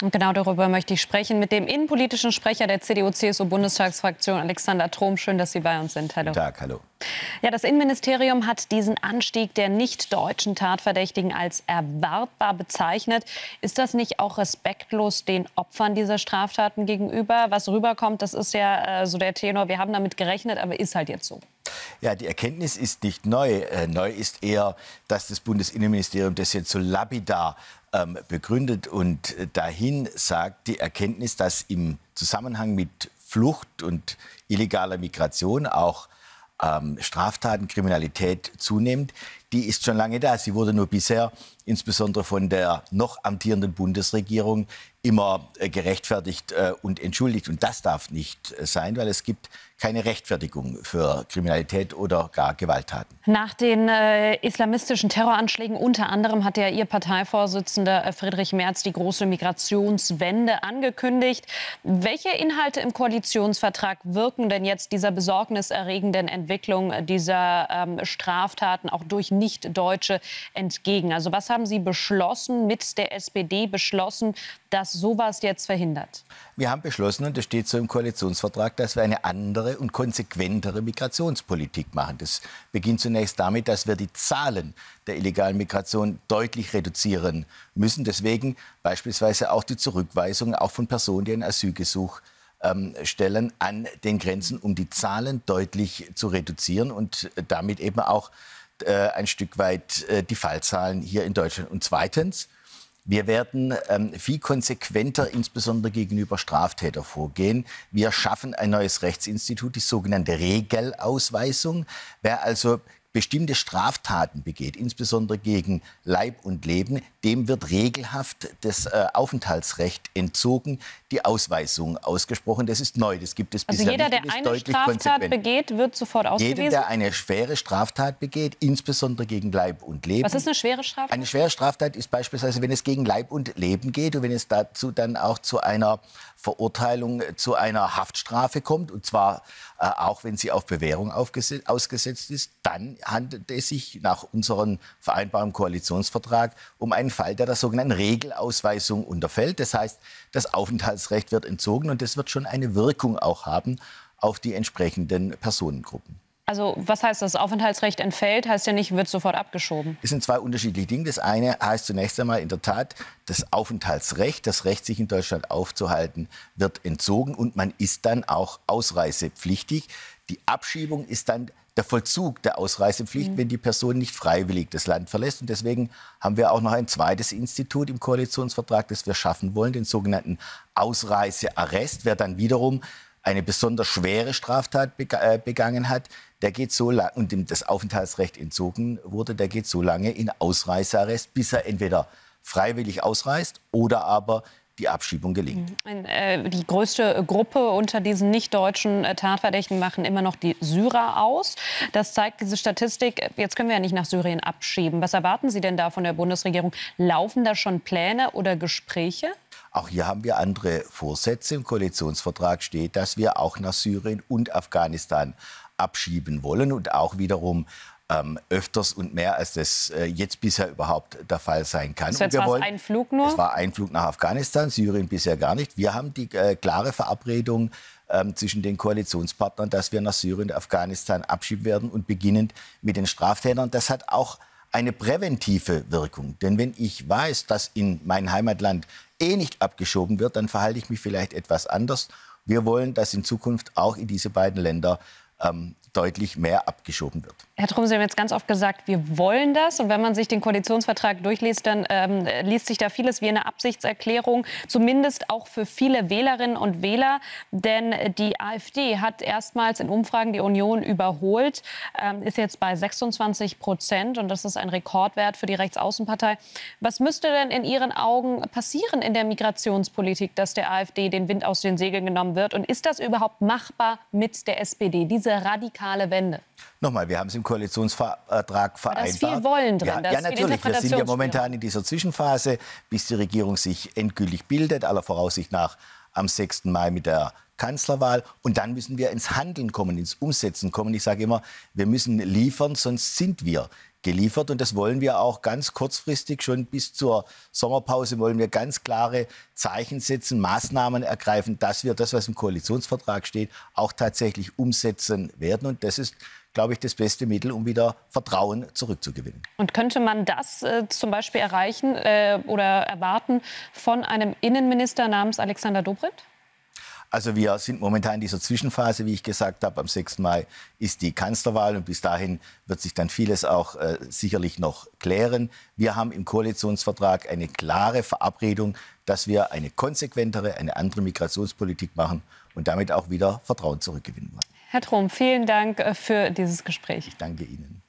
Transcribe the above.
Und genau darüber möchte ich sprechen mit dem innenpolitischen Sprecher der CDU-CSU-Bundestagsfraktion, Alexander Trom. Schön, dass Sie bei uns sind. Hallo. Guten Tag, hallo. Ja, das Innenministerium hat diesen Anstieg der nicht-deutschen Tatverdächtigen als erwartbar bezeichnet. Ist das nicht auch respektlos den Opfern dieser Straftaten gegenüber? Was rüberkommt, das ist ja so der Tenor. Wir haben damit gerechnet, aber ist halt jetzt so. Ja, die Erkenntnis ist nicht neu. Neu ist eher, dass das Bundesinnenministerium das jetzt so lapidar begründet und dahin sagt, die Erkenntnis, dass im Zusammenhang mit Flucht und illegaler Migration auch Straftaten, Kriminalität zunimmt, die ist schon lange da. Sie wurde nur bisher, insbesondere von der noch amtierenden Bundesregierung, immer gerechtfertigt und entschuldigt. Und das darf nicht sein, weil es gibt keine Rechtfertigung für Kriminalität oder gar Gewalttaten. Nach den islamistischen Terroranschlägen unter anderem hat ja Ihr Parteivorsitzender Friedrich Merz die große Migrationswende angekündigt. Welche Inhalte im Koalitionsvertrag wirken denn jetzt dieser besorgniserregenden Entwicklung dieser Straftaten auch durch Nicht-Deutsche entgegen? Also was haben Sie beschlossen, mit der SPD beschlossen, dass sowas jetzt verhindert? Wir haben beschlossen, und das steht so im Koalitionsvertrag, dass wir eine andere und konsequentere Migrationspolitik machen. Das beginnt zunächst damit, dass wir die Zahlen der illegalen Migration deutlich reduzieren müssen. Deswegen beispielsweise auch die Zurückweisung auch von Personen, die ein Asylgesuch stellen, an den Grenzen, um die Zahlen deutlich zu reduzieren und damit eben auch ein Stück weit die Fallzahlen hier in Deutschland. Und zweitens, wir werden viel konsequenter, insbesondere gegenüber Straftätern, vorgehen. Wir schaffen ein neues Rechtsinstitut, die sogenannte Regelausweisung. Wer also bestimmte Straftaten begeht, insbesondere gegen Leib und Leben, dem wird regelhaft das Aufenthaltsrecht entzogen, die Ausweisung ausgesprochen. Das ist neu, das gibt es bisher nicht. Also jeder, der eine Straftat begeht, wird sofort ausgewiesen? Jeder, der eine schwere Straftat begeht, insbesondere gegen Leib und Leben. Was ist eine schwere Straftat? Eine schwere Straftat ist beispielsweise, wenn es gegen Leib und Leben geht und wenn es dazu dann auch zu einer Verurteilung, zu einer Haftstrafe kommt, und zwar auch wenn sie auf Bewährung ausgesetzt ist, dann handelt es sich nach unserem vereinbarten Koalitionsvertrag um einen Fall, der sogenannten Regelausweisung unterfällt. Das heißt, das Aufenthaltsrecht wird entzogen und das wird schon eine Wirkung auch haben auf die entsprechenden Personengruppen. Also was heißt das? Aufenthaltsrecht entfällt, heißt ja nicht, wird sofort abgeschoben. Das sind zwei unterschiedliche Dinge. Das eine heißt zunächst einmal in der Tat, das Aufenthaltsrecht, das Recht, sich in Deutschland aufzuhalten, wird entzogen und man ist dann auch ausreisepflichtig. Die Abschiebung ist dann der Vollzug der Ausreisepflicht, wenn die Person nicht freiwillig das Land verlässt. Und deswegen haben wir auch noch ein zweites Institut im Koalitionsvertrag, das wir schaffen wollen, den sogenannten Ausreisearrest. Wer dann wiederum eine besonders schwere Straftat begangen hat, der geht so lange, und dem das Aufenthaltsrecht entzogen wurde, der geht so lange in Ausreisearrest, bis er entweder freiwillig ausreist oder aber die Abschiebung gelingt. Die größte Gruppe unter diesen nicht-deutschen Tatverdächtigen machen immer noch die Syrer aus. Das zeigt diese Statistik. Jetzt können wir ja nicht nach Syrien abschieben. Was erwarten Sie denn da von der Bundesregierung? Laufen da schon Pläne oder Gespräche? Auch hier haben wir andere Vorsätze. Im Koalitionsvertrag steht, dass wir auch nach Syrien und Afghanistan abschieben wollen und auch wiederum öfters und mehr, als das jetzt bisher überhaupt der Fall sein kann. Das war ein Flug nur? Es war ein Flug nach Afghanistan, Syrien bisher gar nicht. Wir haben die klare Verabredung zwischen den Koalitionspartnern, dass wir nach Syrien und Afghanistan abschieben werden und beginnend mit den Straftätern. Das hat auch eine präventive Wirkung. Denn wenn ich weiß, dass in mein Heimatland nicht abgeschoben wird, dann verhalte ich mich vielleicht etwas anders. Wir wollen, dass in Zukunft auch in diese beiden Länder deutlich mehr abgeschoben wird. Herr Trom, Sie haben jetzt ganz oft gesagt, wir wollen das. Und wenn man sich den Koalitionsvertrag durchliest, dann liest sich da vieles wie eine Absichtserklärung, zumindest auch für viele Wählerinnen und Wähler. Denn die AfD hat erstmals in Umfragen die Union überholt, ist jetzt bei 26%. Und das ist ein Rekordwert für die Rechtsaußenpartei. Was müsste denn in Ihren Augen passieren in der Migrationspolitik, dass der AfD den Wind aus den Segeln genommen wird? Und ist das überhaupt machbar mit der SPD, diese radikale Wende? Nochmal, wir haben es im Koalitionsvertrag vereinbart. Da ist viel Wollen drin. Ja, natürlich. Wir sind ja momentan in dieser Zwischenphase, bis die Regierung sich endgültig bildet, aller Voraussicht nach am 6. Mai mit der Kanzlerwahl. Und dann müssen wir ins Handeln kommen, ins Umsetzen kommen. Ich sage immer, wir müssen liefern, sonst sind wir geliefert. Und das wollen wir auch ganz kurzfristig, schon bis zur Sommerpause, wollen wir ganz klare Zeichen setzen, Maßnahmen ergreifen, dass wir das, was im Koalitionsvertrag steht, auch tatsächlich umsetzen werden. Und das ist, glaube ich, das beste Mittel, um wieder Vertrauen zurückzugewinnen. Und könnte man das zum Beispiel erreichen oder erwarten von einem Innenminister namens Alexander Dobrindt? Also wir sind momentan in dieser Zwischenphase, wie ich gesagt habe. Am 6. Mai ist die Kanzlerwahl und bis dahin wird sich dann vieles auch sicherlich noch klären. Wir haben im Koalitionsvertrag eine klare Verabredung, dass wir eine konsequentere, eine andere Migrationspolitik machen und damit auch wieder Vertrauen zurückgewinnen wollen. Herr Trom, vielen Dank für dieses Gespräch. Ich danke Ihnen.